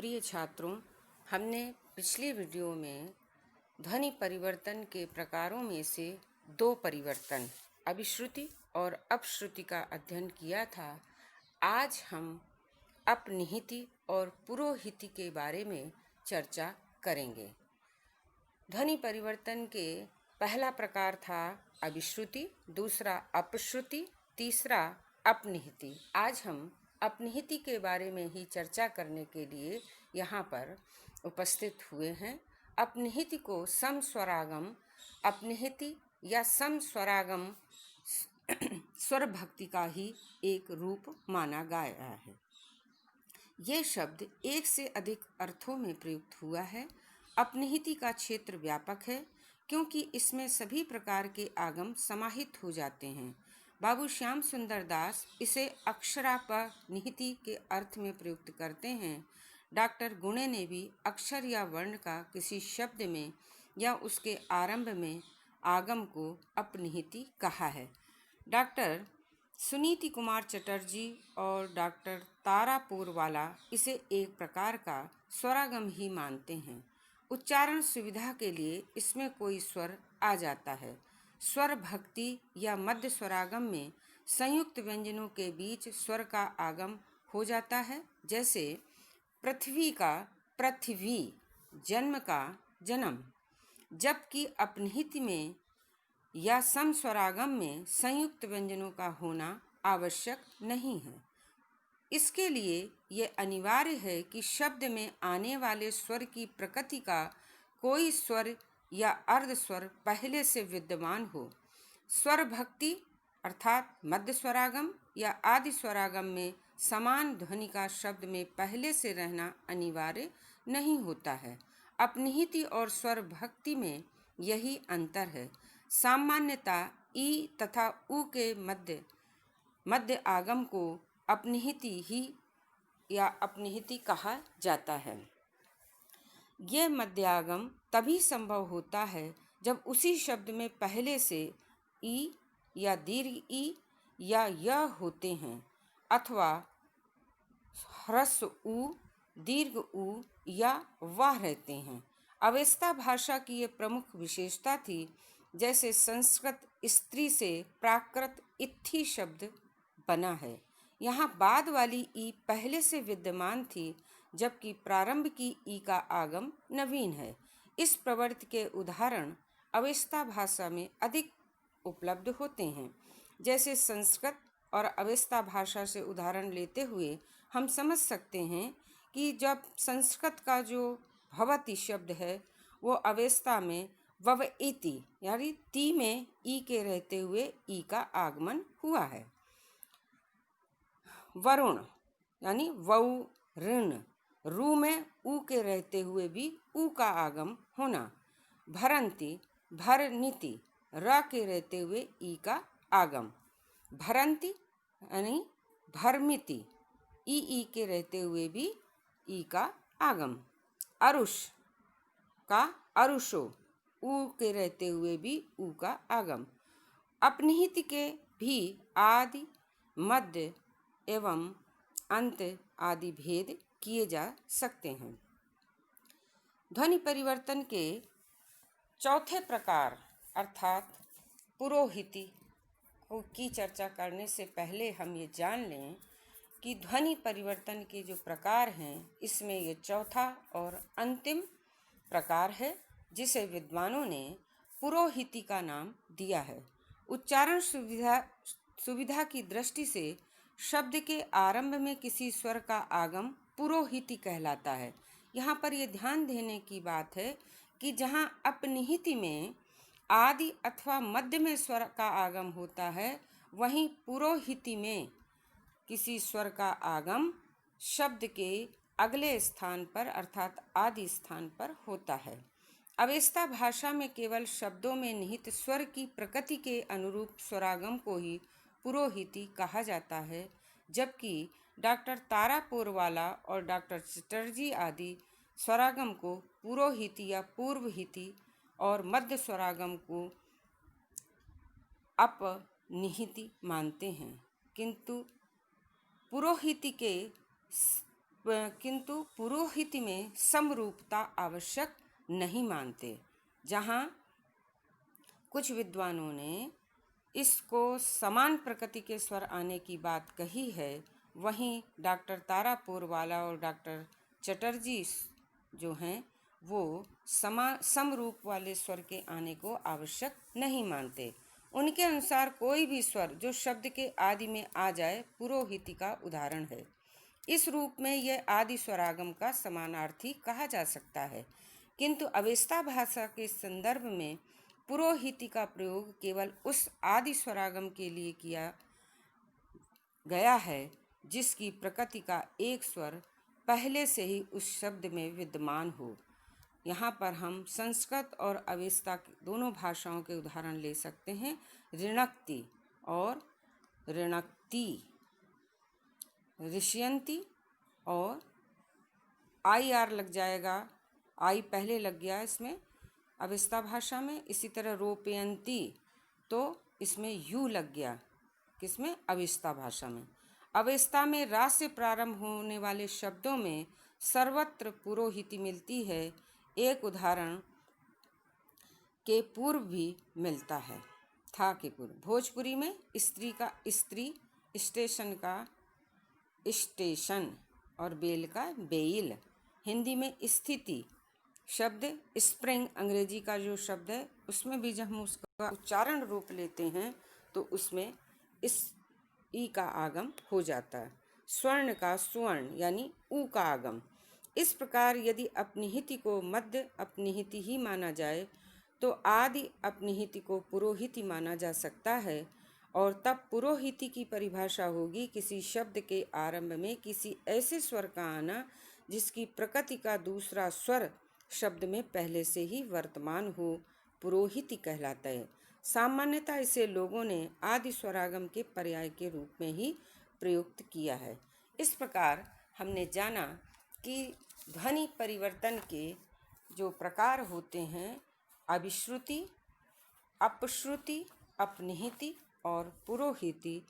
प्रिय छात्रों, हमने पिछले वीडियो में ध्वनि परिवर्तन के प्रकारों में से दो परिवर्तन अभिश्रुति और अपश्रुति का अध्ययन किया था। आज हम अपनिहिति और पुरोहिति के बारे में चर्चा करेंगे। ध्वनि परिवर्तन के पहला प्रकार था अभिश्रुति, दूसरा अपश्रुति, तीसरा अपनिहिति। आज हम अपनिहिति के बारे में ही चर्चा करने के लिए यहाँ पर उपस्थित हुए हैं। अपनिहिति को समस्वरागम अपनिहिति या समस्वरागम स्वर भक्ति का ही एक रूप माना गया है। ये शब्द एक से अधिक अर्थों में प्रयुक्त हुआ है। अपनिहिति का क्षेत्र व्यापक है क्योंकि इसमें सभी प्रकार के आगम समाहित हो जाते हैं। बाबू श्याम सुंदर दास इसे अक्षरापनिहिति के अर्थ में प्रयुक्त करते हैं। डॉक्टर गुणे ने भी अक्षर या वर्ण का किसी शब्द में या उसके आरंभ में आगम को अपनिहिति कहा है। डॉक्टर सुनीति कुमार चटर्जी और डॉक्टर तारा पोरवाला इसे एक प्रकार का स्वरागम ही मानते हैं। उच्चारण सुविधा के लिए इसमें कोई स्वर आ जाता है। स्वर भक्ति या मध्य स्वरागम में संयुक्त व्यंजनों के बीच स्वर का आगम हो जाता है, जैसे पृथ्वी का पृथ्वी, जन्म का जन्म। जबकि अपनिहिति में या समस्वरागम में संयुक्त व्यंजनों का होना आवश्यक नहीं है। इसके लिए यह अनिवार्य है कि शब्द में आने वाले स्वर की प्रकृति का कोई स्वर या अर्ध स्वर पहले से विद्यमान हो। स्वर भक्ति अर्थात मध्य स्वरागम या आदि स्वरागम में समान ध्वनि का शब्द में पहले से रहना अनिवार्य नहीं होता है। अपनिहिति और स्वर भक्ति में यही अंतर है। सामान्यतः ई तथा उ के मध्य आगम को अपनिहिति ही या अपनिहिति कहा जाता है। यह मध्यागम तभी संभव होता है जब उसी शब्द में पहले से ई या दीर्घ ई या य होते हैं अथवा ह्रस्व उ, दीर्घ उ या वाह रहते हैं। अवेस्ता भाषा की ये प्रमुख विशेषता थी। जैसे संस्कृत स्त्री से प्राकृत इत्थि शब्द बना है, यहाँ बाद वाली ई पहले से विद्यमान थी, जबकि प्रारंभ की ई का आगम नवीन है। इस प्रवृत्ति के उदाहरण अवेस्ता भाषा में अधिक उपलब्ध होते हैं। जैसे संस्कृत और अवेस्ता भाषा से उदाहरण लेते हुए हम समझ सकते हैं कि जब संस्कृत का जो भवति शब्द है वो अवेस्ता में ववइति यानी ती में ई के रहते हुए ई का आगमन हुआ है। वरुण यानी वौ ऋण, रू में ऊ के रहते हुए भी ऊ का आगम होना। भरंती भरनीति, र के रहते हुए ई का आगम। भरंती यानी भरमिति, ई के रहते हुए भी ई का आगम। अरुष का अरुषो, ऊ के रहते हुए भी ऊ का आगम। अपनिहिति के भी आदि, मध्य एवं अंत आदि भेद किए जा सकते हैं। ध्वनि परिवर्तन के चौथे प्रकार अर्थात पुरोहिति की चर्चा करने से पहले हम ये जान लें कि ध्वनि परिवर्तन के जो प्रकार हैं इसमें ये चौथा और अंतिम प्रकार है, जिसे विद्वानों ने पुरोहिति का नाम दिया है। उच्चारण सुविधा की दृष्टि से शब्द के आरंभ में किसी स्वर का आगम पुरोहिति कहलाता है। यहाँ पर यह ध्यान देने की बात है कि जहाँ अपनिहिति में आदि अथवा मध्य में स्वर का आगम होता है, वहीं पुरोहिति में किसी स्वर का आगम शब्द के अगले स्थान पर अर्थात आदि स्थान पर होता है। अवेस्ता भाषा में केवल शब्दों में निहित स्वर की प्रकृति के अनुरूप स्वरागम को ही पुरोहिति कहा जाता है, जबकि डॉक्टर तारा पोरवाला और डॉक्टर चटर्जी आदि स्वरागम को पुरोहिति या पूर्वहिति और मध्य स्वरागम को अपनिहिति मानते हैं। किंतु पुरोहिति के किंतु पुरोहिती में समरूपता आवश्यक नहीं मानते। जहाँ कुछ विद्वानों ने इसको समान प्रकृति के स्वर आने की बात कही है, वहीं डॉक्टर तारापुरवाला और डॉक्टर चटर्जी जो हैं वो समरूप वाले स्वर के आने को आवश्यक नहीं मानते। उनके अनुसार कोई भी स्वर जो शब्द के आदि में आ जाए पुरोहिती का उदाहरण है। इस रूप में यह आदि स्वरागम का समानार्थी कहा जा सकता है, किंतु अवेस्ता भाषा के संदर्भ में पुरोहिती का प्रयोग केवल उस आदि स्वरागम के लिए किया गया है जिसकी प्रकृति का एक स्वर पहले से ही उस शब्द में विद्यमान हो। यहाँ पर हम संस्कृत और अवेस्ता दोनों भाषाओं के उदाहरण ले सकते हैं। ऋणक्ति और ऋणक्ति, ऋष्यन्ति और आई आर लग जाएगा, आई पहले लग गया इसमें अवेस्ता भाषा में। इसी तरह रोपयंती तो इसमें यू लग गया, किसमें? अवेस्ता भाषा में। अवेस्ता में रा से प्रारंभ होने वाले शब्दों में सर्वत्र पुरोहिती मिलती है। एक उदाहरण के पूर्व भी मिलता है, था के पूर्व। भोजपुरी में स्त्री का स्त्री, स्टेशन का स्टेशन और बेल का बेल। हिंदी में स्थिति शब्द स्प्रिंग, अंग्रेजी का जो शब्द है उसमें भी जब हम उसका उच्चारण रूप लेते हैं तो उसमें इस ई का आगम हो जाता है। स्वर्ण का स्वर्ण यानी ऊ का आगम। इस प्रकार यदि अपनिहिति को मध्य अपनिहिति ही माना जाए तो आदि अपनिहिति को पुरोहिती माना जा सकता है, और तब पुरोहिती की परिभाषा होगी किसी शब्द के आरंभ में किसी ऐसे स्वर का आना जिसकी प्रकृति का दूसरा स्वर शब्द में पहले से ही वर्तमान हो, पुरोहिती कहलाता है। सामान्यतः इसे लोगों ने आदि स्वरागम के पर्याय के रूप में ही प्रयुक्त किया है। इस प्रकार हमने जाना कि ध्वनि परिवर्तन के जो प्रकार होते हैं, अभिश्रुति, अपश्रुति, अपनिहिति और पुरोहिती,